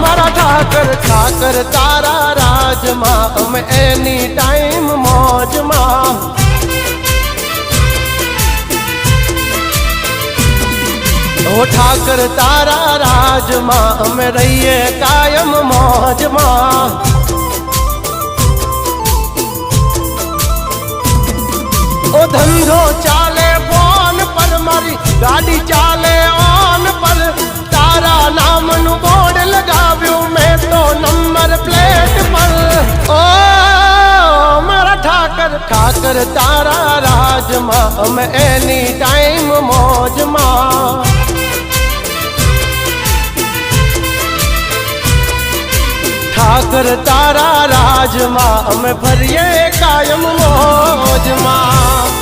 मारा ठाकर ठाकर तारा राज मां हम एनी टाइम मौज मां ओ ठाकर तारा राज मां हम रहिए कायम मौज मां ओ धंधो चाले फोन पर मारी गाड़ी चाले ऑन पर तारा नाम नु बोर्ड लगाव्यो मैं तो नंबर प्लेट पर ओ मारा ठाकर ठाकर तारा राज मां हम एनी टाइम मौज मां ठाकर तारा राज मां हम भरिए कायम मौज मां।